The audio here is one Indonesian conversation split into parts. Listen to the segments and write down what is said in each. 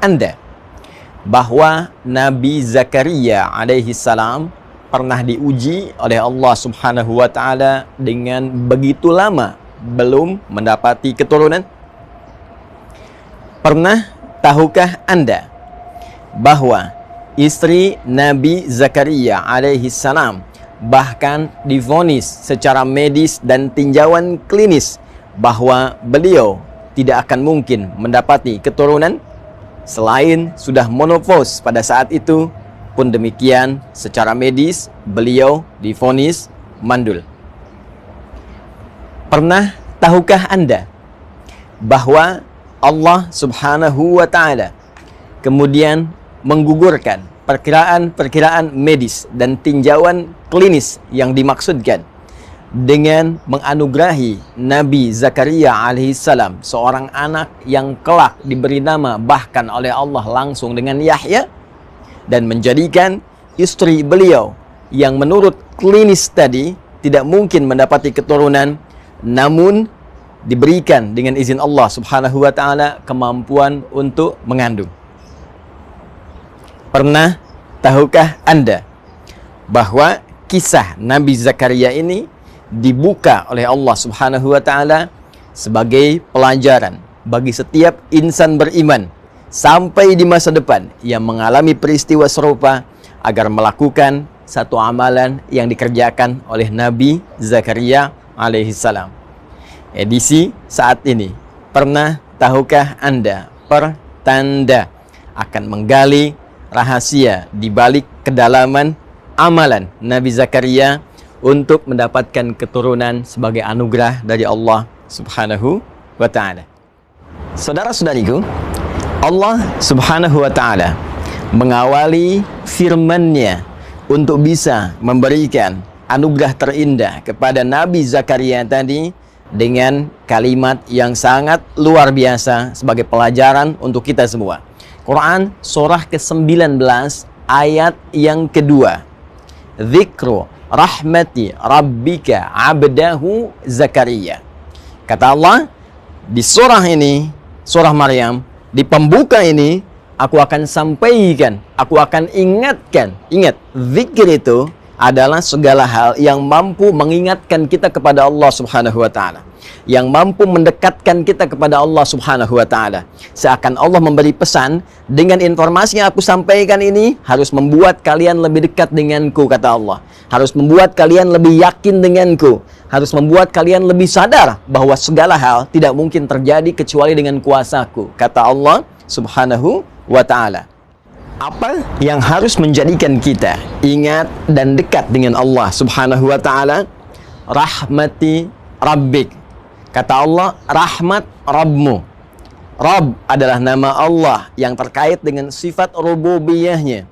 Anda bahwa Nabi Zakaria alaihi salam pernah diuji oleh Allah Subhanahu wa taala dengan begitu lama belum mendapati keturunan? Pernah tahukah Anda bahwa istri Nabi Zakaria alaihi salam bahkan divonis secara medis dan tinjauan klinis bahwa beliau tidak akan mungkin mendapati keturunan selain sudah menopause pada saat itu, pun demikian secara medis beliau divonis mandul. Pernah tahukah Anda bahwa Allah Subhanahu wa taala kemudian menggugurkan perkiraan-perkiraan medis dan tinjauan klinis yang dimaksudkan dengan menganugerahi Nabi Zakaria alaihissalam seorang anak yang kelak diberi nama bahkan oleh Allah langsung dengan Yahya, dan menjadikan istri beliau yang menurut klinis tadi tidak mungkin mendapati keturunan, namun diberikan dengan izin Allah Subhanahu wa taala kemampuan untuk mengandung. Pernah tahukah Anda bahwa kisah Nabi Zakaria ini dibuka oleh Allah Subhanahu wa taala sebagai pelajaran bagi setiap insan beriman sampai di masa depan yang mengalami peristiwa serupa agar melakukan satu amalan yang dikerjakan oleh Nabi Zakaria alaihissalam. Edisi saat ini, pernah tahukah Anda pertanda akan menggali rahasia di balik kedalaman amalan Nabi Zakaria untuk mendapatkan keturunan sebagai anugerah dari Allah Subhanahu wa taala. Saudara-saudariku, Allah Subhanahu wa taala mengawali firman-Nya untuk bisa memberikan anugerah terindah kepada Nabi Zakaria tadi dengan kalimat yang sangat luar biasa sebagai pelajaran untuk kita semua. Quran surah ke-19 ayat yang kedua. Dzikru rahmati rabbika abdahu Zakaria. Kata Allah di surah ini, surah Maryam, di pembuka ini, aku akan sampaikan, aku akan ingatkan. Ingat, zikir itu adalah segala hal yang mampu mengingatkan kita kepada Allah Subhanahu wa taala, yang mampu mendekatkan kita kepada Allah Subhanahu wa taala. Seakan Allah memberi pesan, dengan informasi yang aku sampaikan ini harus membuat kalian lebih dekat denganku, kata Allah. Harus membuat kalian lebih yakin denganku, harus membuat kalian lebih sadar bahwa segala hal tidak mungkin terjadi kecuali dengan kuasaku, kata Allah Subhanahu wa taala. Apa yang harus menjadikan kita ingat dan dekat dengan Allah Subhanahu wa taala? Rahmati rabbik. Kata Allah, rahmat Rabbmu. Rabb adalah nama Allah yang terkait dengan sifat rububiyahnya,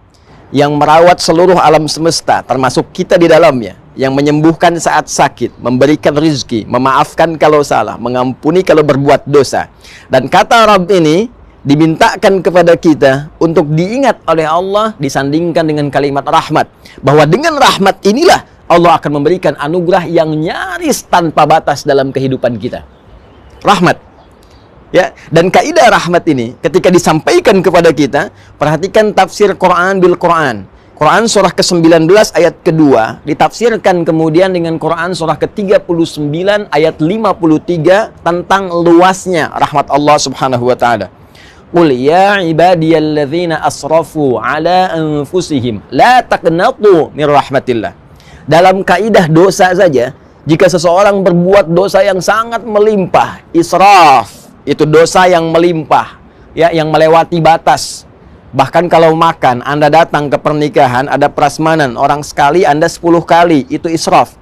yang merawat seluruh alam semesta termasuk kita di dalamnya, yang menyembuhkan saat sakit, memberikan rizki, memaafkan kalau salah, mengampuni kalau berbuat dosa. Dan kata Rabb ini dimintakan kepada kita untuk diingat oleh Allah disandingkan dengan kalimat rahmat, bahwa dengan rahmat inilah Allah akan memberikan anugerah yang nyaris tanpa batas dalam kehidupan kita. Rahmat. Ya, dan kaidah rahmat ini ketika disampaikan kepada kita, perhatikan tafsir Quran bil Quran. Quran surah ke-19 ayat kedua ditafsirkan kemudian dengan Quran surah ke-39 ayat 53 tentang luasnya rahmat Allah Subhanahu wa taala. Qul ya ibadiyalladzina asrafu ala anfusihim la taqnatu min rahmatillah. Dalam kaidah dosa saja, jika seseorang berbuat dosa yang sangat melimpah, israf, itu dosa yang melimpah, ya, yang melewati batas. Bahkan kalau makan, Anda datang ke pernikahan, ada prasmanan, orang sekali, Anda 10 kali, itu israf.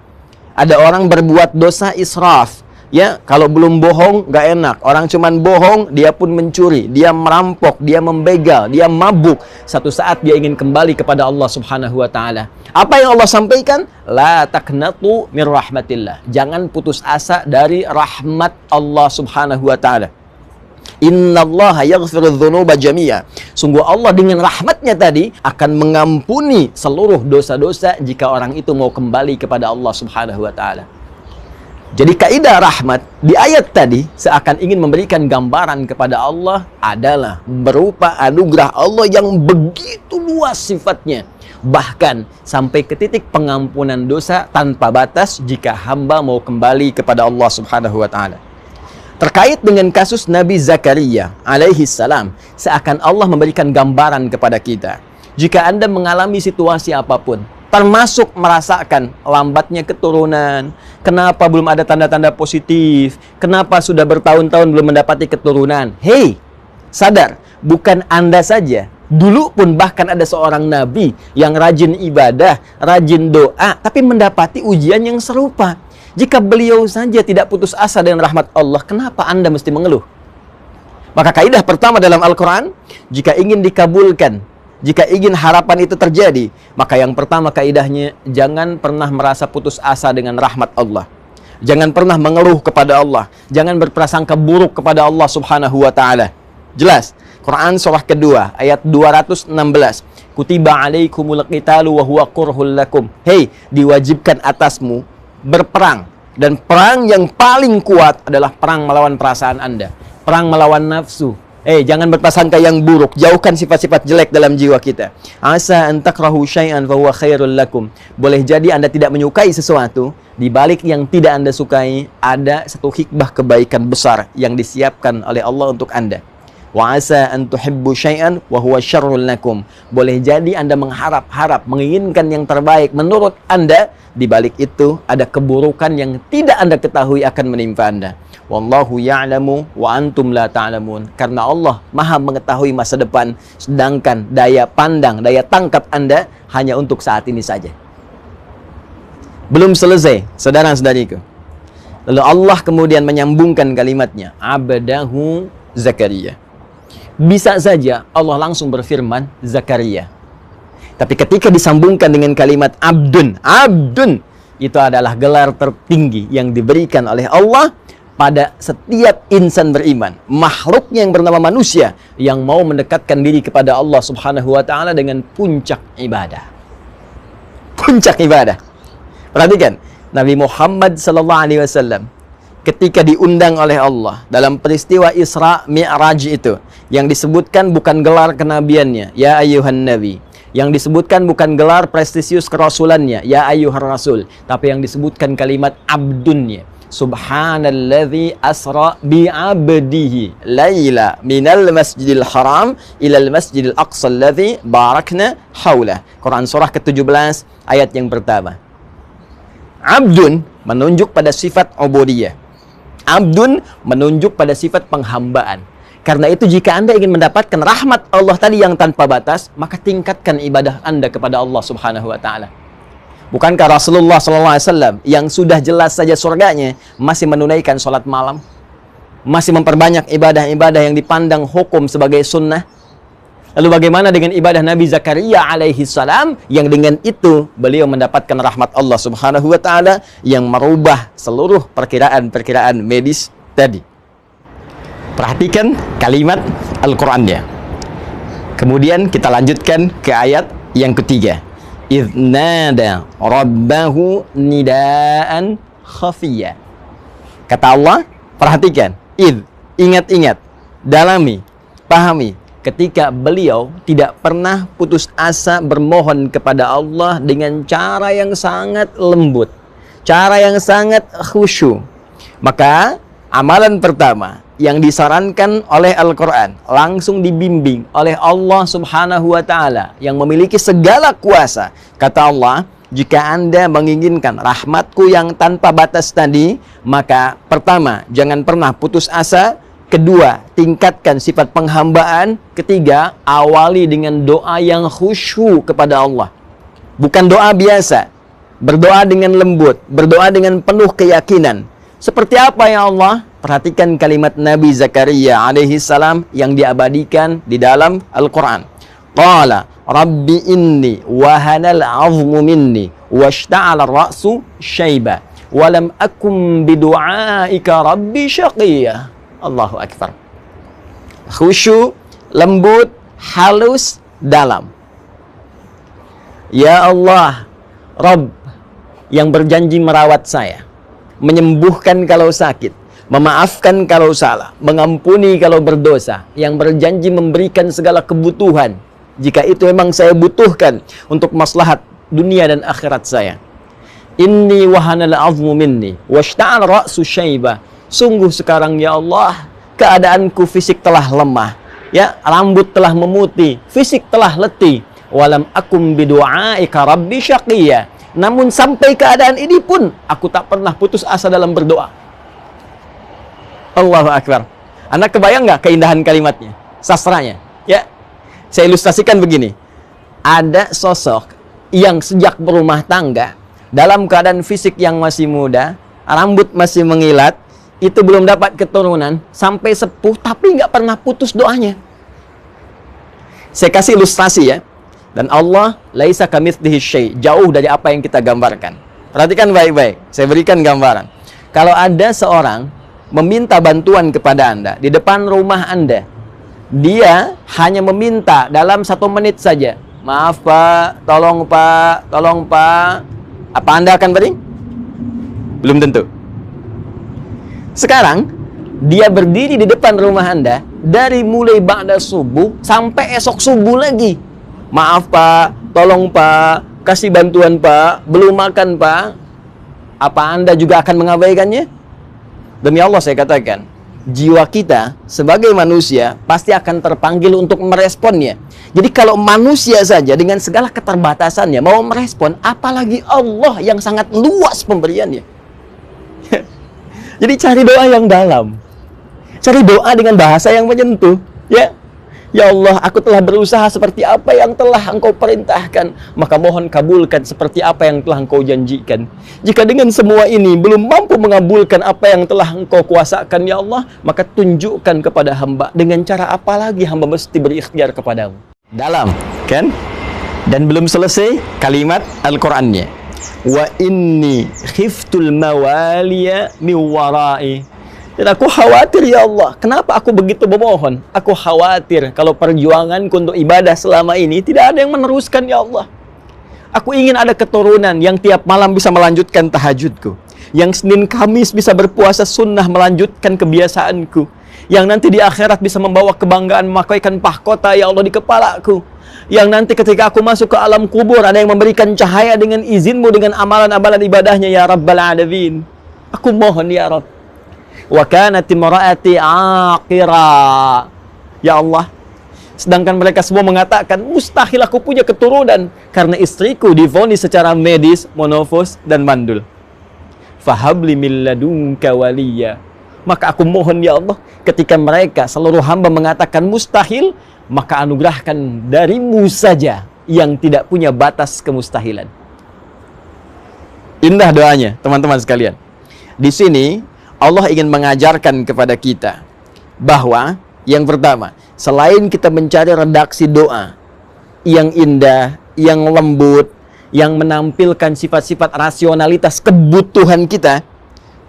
Ada orang berbuat dosa israf. Ya, kalau belum bohong, gak enak. Orang cuman bohong, dia pun mencuri, dia merampok, dia membegal, dia mabuk. Satu saat dia ingin kembali kepada Allah Subhanahu wa taala. Apa yang Allah sampaikan? La taqnatu mir rahmatillah. Jangan putus asa dari rahmat Allah Subhanahu wa taala. Innallaha yaghfirudz dzunuba jami'a. Sungguh Allah dengan rahmatnya tadi akan mengampuni seluruh dosa-dosa jika orang itu mau kembali kepada Allah Subhanahu wa taala. Jadi kaidah rahmat di ayat tadi seakan ingin memberikan gambaran kepada Allah adalah berupa anugerah Allah yang begitu luas sifatnya. Bahkan sampai ke titik pengampunan dosa tanpa batas jika hamba mau kembali kepada Allah Subhanahu wa taala. Terkait dengan kasus Nabi Zakaria alaihi salam, seakan Allah memberikan gambaran kepada kita. Jika Anda mengalami situasi apapun, termasuk merasakan lambatnya keturunan, kenapa belum ada tanda-tanda positif, kenapa sudah bertahun-tahun belum mendapati keturunan. Hei, sadar, bukan Anda saja. Dulu pun bahkan ada seorang nabi yang rajin ibadah, rajin doa, tapi mendapati ujian yang serupa. Jika beliau saja tidak putus asa dengan rahmat Allah, kenapa Anda mesti mengeluh? Maka kaidah pertama dalam Al-Quran, jika ingin dikabulkan, jika ingin harapan itu terjadi, maka yang pertama kaidahnya, jangan pernah merasa putus asa dengan rahmat Allah. Jangan pernah mengeluh kepada Allah. Jangan berprasangka buruk kepada Allah Subhanahu wa ta'ala. Jelas, Quran surah kedua, ayat 216. Kutiba alaikumul qitalu wa huwa kurhul lakum. Hei, diwajibkan atasmu berperang. Dan perang yang paling kuat adalah perang melawan perasaan Anda. Perang melawan nafsu. Jangan berprasangka yang buruk. Jauhkan sifat-sifat jelek dalam jiwa kita. Asa an takrahu syai'an fa huwa khairul lakum. Boleh jadi Anda tidak menyukai sesuatu, di balik yang tidak Anda sukai ada satu hikmah kebaikan besar yang disiapkan oleh Allah untuk Anda. Wa asa an tuhibbu syai'an wa huwa syarrul lakum. Boleh jadi Anda mengharap-harap, menginginkan yang terbaik menurut Anda, di balik itu ada keburukan yang tidak Anda ketahui akan menimpa Anda. Wallahu ya'lamu wa antum la ta'lamun. Karena Allah Maha mengetahui masa depan, sedangkan daya pandang, daya tangkap Anda hanya untuk saat ini saja. Belum selesai, saudara-saudariku. Lalu Allah kemudian menyambungkan kalimatnya, abdahu Zakaria. Bisa saja Allah langsung berfirman Zakaria. Tapi ketika disambungkan dengan kalimat abdun, abdun itu adalah gelar tertinggi yang diberikan oleh Allah pada setiap insan beriman, makhluknya yang bernama manusia yang mau mendekatkan diri kepada Allah Subhanahu wa taala dengan puncak ibadah. Puncak ibadah. Perhatikan, Nabi Muhammad sallallahu alaihi wasallam ketika diundang oleh Allah dalam peristiwa Isra Mi'raj itu, yang disebutkan bukan gelar kenabiannya, ya ayyuhan nabi. Yang disebutkan bukan gelar prestisius kerasulannya, ya ayyuhar rasul, tapi yang disebutkan kalimat abdunnya. Subhanalladzi asra bi'abdihi laila minal masjidil haram ilal masjidil aqsa alladzi barakna haulah. Quran surah ke-17 ayat yang pertama. Abdun menunjuk pada sifat ubudiyah. Abdun menunjuk pada sifat penghambaan. Karena itu jika Anda ingin mendapatkan rahmat Allah tadi yang tanpa batas, maka tingkatkan ibadah Anda kepada Allah Subhanahu wa taala. Bukankah Rasulullah SAW yang sudah jelas saja surganya masih menunaikan sholat malam, masih memperbanyak ibadah-ibadah yang dipandang hukum sebagai sunnah? Lalu bagaimana dengan ibadah Nabi Zakaria alaihi salam yang dengan itu beliau mendapatkan rahmat Allah Subhanahu wa taala yang merubah seluruh perkiraan-perkiraan medis tadi? Perhatikan kalimat Al-Qur'annya. Kemudian kita lanjutkan ke ayat yang ketiga. Idh nada rabbahu nidaan khafiyya. Kata Allah, perhatikan, ingat-ingat, dalami, pahami, ketika beliau tidak pernah putus asa bermohon kepada Allah dengan cara yang sangat lembut, cara yang sangat khusyuk. Maka amalan pertama yang disarankan oleh Al-Quran, langsung dibimbing oleh Allah Subhanahu wa ta'ala yang memiliki segala kuasa. Kata Allah, jika Anda menginginkan rahmatku yang tanpa batas tadi, maka pertama, jangan pernah putus asa. Kedua, tingkatkan sifat penghambaan. Ketiga, awali dengan doa yang khusyuk kepada Allah. Bukan doa biasa, berdoa dengan lembut, berdoa dengan penuh keyakinan. Seperti apa ya Allah? Perhatikan kalimat Nabi Zakaria alaihi salam yang diabadikan di dalam Al-Quran. Qala Rabbi inni wahanal azmu minni washta'ala ar-ra'su syaiba walam akum bidu'aika Rabbi syaqiyya. Allahu Akbar. Khusyuk, lembut, halus, dalam. Ya Allah, Rabb yang berjanji merawat saya, menyembuhkan kalau sakit, memaafkan kalau salah, mengampuni kalau berdosa, yang berjanji memberikan segala kebutuhan jika itu memang saya butuhkan untuk maslahat dunia dan akhirat saya. Inni wahanal azmu minni washta'al ra'su syaiba. Sungguh sekarang ya Allah, keadaanku fisik telah lemah, ya, rambut telah memutih, fisik telah letih. Walam akum bidu'aika rabbi syaqiyya. Namun sampai keadaan ini pun aku tak pernah putus asa dalam berdoa. Allahu Akbar. Anda kebayang nggak keindahan kalimatnya, sastranya? Ya, saya ilustrasikan begini. Ada sosok yang sejak berumah tangga, dalam keadaan fisik yang masih muda, rambut masih mengilat, itu belum dapat keturunan, sampai sepuh, tapi nggak pernah putus doanya. Saya kasih ilustrasi ya. Dan Allah, laisa kamitslihi syai', jauh dari apa yang kita gambarkan. Perhatikan baik-baik, saya berikan gambaran. Kalau ada seorang meminta bantuan kepada Anda di depan rumah Anda, dia hanya meminta dalam 1 menit saja, maaf Pak, tolong Pak, tolong Pak. Apa Anda akan beri? Belum tentu. Sekarang, dia berdiri di depan rumah Anda, dari mulai ba'da subuh sampai esok subuh lagi. Maaf Pak, tolong Pak, kasih bantuan Pak, belum makan Pak. Apa Anda juga akan mengabaikannya? Demi Allah saya katakan, jiwa kita sebagai manusia pasti akan terpanggil untuk meresponnya. Jadi kalau manusia saja dengan segala keterbatasannya mau merespon, apalagi Allah yang sangat luas pemberiannya. Jadi cari doa yang dalam, cari doa dengan bahasa yang menyentuh. Ya Allah, aku telah berusaha seperti apa yang telah Engkau perintahkan, maka mohon kabulkan seperti apa yang telah Engkau janjikan. Jika dengan semua ini belum mampu mengabulkan apa yang telah Engkau kuasakan ya Allah, maka tunjukkan kepada hamba dengan cara apa lagi hamba mesti berikhtiar kepadamu. Dalam, kan? Dan belum selesai kalimat Al-Qur'annya. Wa inni khiftul mawaliya min wara'i. Dan aku khawatir ya Allah, kenapa aku begitu memohon? Aku khawatir kalau perjuanganku untuk ibadah selama ini tidak ada yang meneruskan ya Allah. Aku ingin ada keturunan yang tiap malam bisa melanjutkan tahajudku, yang Senin Kamis bisa berpuasa sunnah melanjutkan kebiasaanku, yang nanti di akhirat bisa membawa kebanggaan memakaikan mahkota ya Allah di kepalaku, yang nanti ketika aku masuk ke alam kubur ada yang memberikan cahaya dengan izinmu dengan amalan-amalan ibadahnya ya Rabbal Alamin. Aku mohon ya Rabb. Wa kanat imraati aqira. Ya Allah, sedangkan mereka semua mengatakan mustahil aku punya keturunan karena istriku divonis secara medis monofos dan mandul. Fahabli min ladunka waliya. Maka aku mohon ya Allah, ketika mereka seluruh hamba mengatakan mustahil, maka anugerahkan darimu saja yang tidak punya batas kemustahilan. Indah doanya, teman-teman sekalian. Di sini Allah ingin mengajarkan kepada kita bahwa yang pertama, selain kita mencari redaksi doa yang indah, yang lembut, yang menampilkan sifat-sifat rasionalitas kebutuhan kita,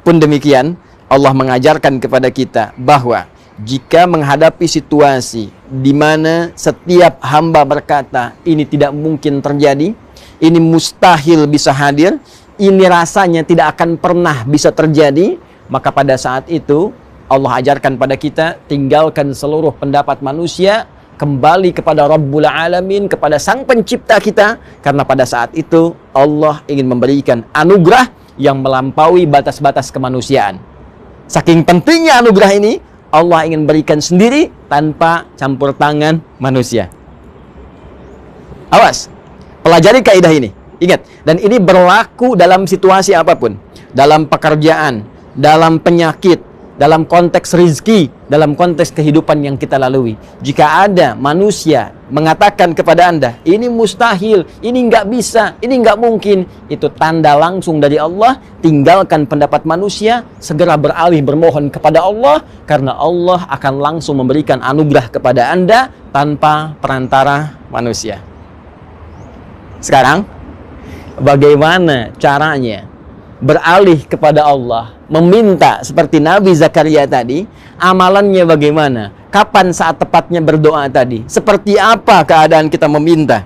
pun demikian Allah mengajarkan kepada kita bahwa jika menghadapi situasi di mana setiap hamba berkata ini tidak mungkin terjadi, ini mustahil bisa hadir, ini rasanya tidak akan pernah bisa terjadi, maka pada saat itu Allah ajarkan pada kita, tinggalkan seluruh pendapat manusia, kembali kepada Rabbul Alamin, kepada Sang Pencipta kita, karena pada saat itu Allah ingin memberikan anugerah yang melampaui batas-batas kemanusiaan. Saking pentingnya anugerah ini, Allah ingin berikan sendiri tanpa campur tangan manusia. Awas, pelajari kaidah ini. Ingat, dan ini berlaku dalam situasi apapun, dalam pekerjaan, dalam penyakit, dalam konteks rizki, dalam konteks kehidupan yang kita lalui. Jika ada manusia mengatakan kepada Anda, ini mustahil, ini nggak bisa, ini nggak mungkin, itu tanda langsung dari Allah. Tinggalkan pendapat manusia, segera beralih bermohon kepada Allah, karena Allah akan langsung memberikan anugerah kepada Anda tanpa perantara manusia. Sekarang, bagaimana caranya beralih kepada Allah, meminta seperti Nabi Zakaria tadi? Amalannya bagaimana? Kapan saat tepatnya berdoa tadi? Seperti apa keadaan kita meminta?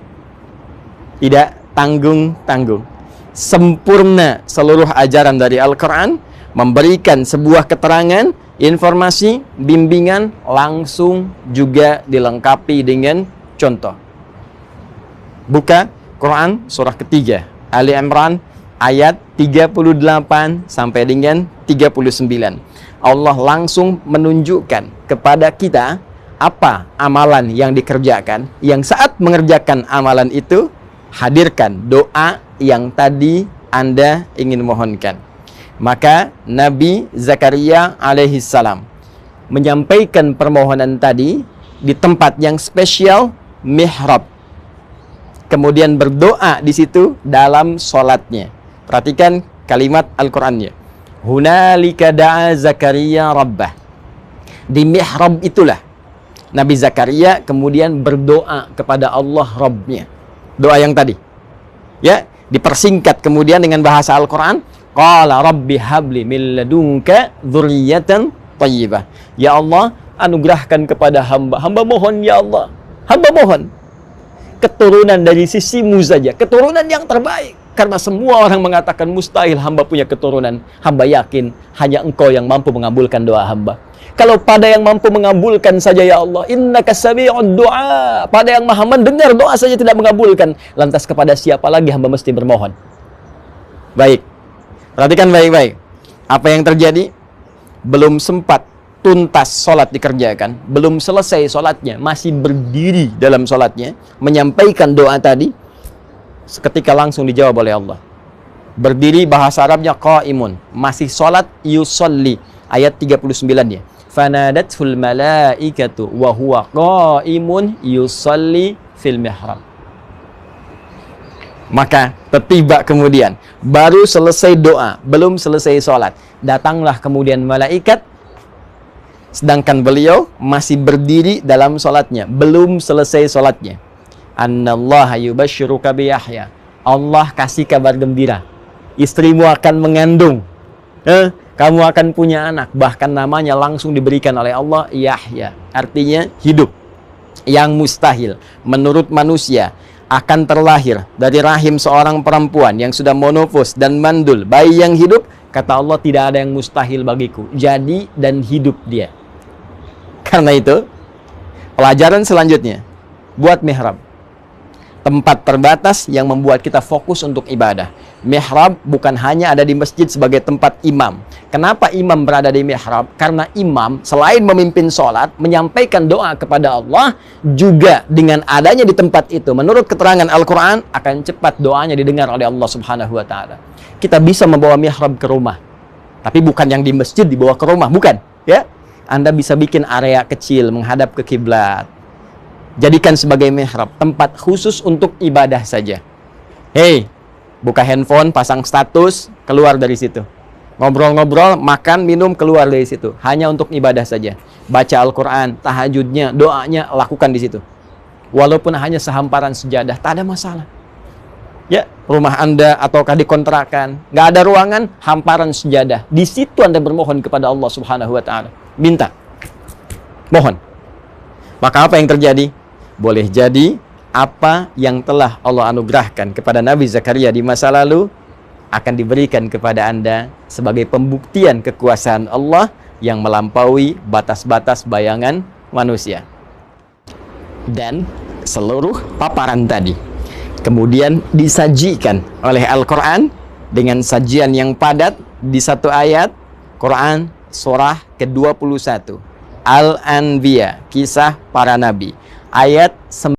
Tidak tanggung-tanggung. Sempurna seluruh ajaran dari Al-Quran memberikan sebuah keterangan, informasi, bimbingan, langsung juga dilengkapi dengan contoh. Buka Quran surah ketiga, Ali Imran ayat 38 sampai dengan 39. Allah langsung menunjukkan kepada kita apa amalan yang dikerjakan. Yang saat mengerjakan amalan itu, hadirkan doa yang tadi Anda ingin mohonkan. Maka Nabi Zakaria alaihissalam menyampaikan permohonan tadi di tempat yang spesial, mihrab. Kemudian berdoa di situ dalam sholatnya. Perhatikan kalimat Al-Qur'annya. Hunalika da'a Zakaria rabbah. Di mihrab itulah Nabi Zakaria kemudian berdoa kepada Allah Rabbnya. Doa yang tadi. Ya, dipersingkat kemudian dengan bahasa Al-Qur'an. Qala rabbi habli min ladunka dzurriyyatan thayyibah. Ya Allah, anugerahkan kepada hamba. Hamba mohon ya Allah. Hamba mohon keturunan dari sisimu saja, keturunan yang terbaik. Karena semua orang mengatakan mustahil hamba punya keturunan. Hamba yakin hanya Engkau yang mampu mengabulkan doa hamba. Kalau pada yang mampu mengabulkan saja ya Allah, innaka sami'ud du'a, pada yang maha mendengar doa saja tidak mengabulkan, lantas kepada siapa lagi hamba mesti bermohon? Baik, perhatikan baik-baik. Apa yang terjadi? Belum sempat tuntas sholat dikerjakan, belum selesai sholatnya, masih berdiri dalam sholatnya, menyampaikan doa tadi, seketika langsung dijawab oleh Allah. Berdiri bahasa Arabnya qaimun, masih sholat, yusolli, ayat 39-nya. Fanadatul malaikatu wa huwa qaimun yusolli fil mihrab. Maka tertiba kemudian, baru selesai doa, belum selesai sholat, datanglah kemudian malaikat, sedangkan beliau masih berdiri dalam sholatnya, belum selesai sholatnya. Annallaha yubashshiruka bi Yahya. Allah kasih kabar gembira, istrimu akan mengandung, kamu akan punya anak, bahkan namanya langsung diberikan oleh Allah Yahya, artinya hidup. Yang mustahil menurut manusia akan terlahir dari rahim seorang perempuan yang sudah monofos dan mandul, bayi yang hidup, kata Allah tidak ada yang mustahil bagiku, jadi dan hidup dia. Karena itu, pelajaran selanjutnya, buat mihrab, tempat terbatas yang membuat kita fokus untuk ibadah. Mihrab bukan hanya ada di masjid sebagai tempat imam. Kenapa imam berada di mihrab? Karena imam selain memimpin sholat, menyampaikan doa kepada Allah, juga dengan adanya di tempat itu, menurut keterangan Al-Quran, akan cepat doanya didengar oleh Allah Subhanahu wa Ta'ala. Kita bisa membawa mihrab ke rumah, tapi bukan yang di masjid dibawa ke rumah, bukan, ya. Anda bisa bikin area kecil menghadap ke kiblat. Jadikan sebagai mihrab, tempat khusus untuk ibadah saja. Hei, buka handphone, pasang status, keluar dari situ. Ngobrol-ngobrol, makan, minum, keluar dari situ. Hanya untuk ibadah saja. Baca Al-Quran, tahajudnya, doanya, lakukan di situ. Walaupun hanya sehamparan sejadah, tak ada masalah. Ya, rumah Anda ataukah di kontrakan, nggak ada ruangan, hamparan sejadah. Di situ Anda bermohon kepada Allah Subhanahu wa Ta'ala. Minta, mohon. Maka apa yang terjadi? Boleh jadi apa yang telah Allah anugerahkan kepada Nabi Zakaria di masa lalu akan diberikan kepada Anda sebagai pembuktian kekuasaan Allah yang melampaui batas-batas bayangan manusia. Dan seluruh paparan tadi kemudian disajikan oleh Al-Quran dengan sajian yang padat di satu ayat Quran surah ke-21 Al-Anbiya, kisah para nabi, ayat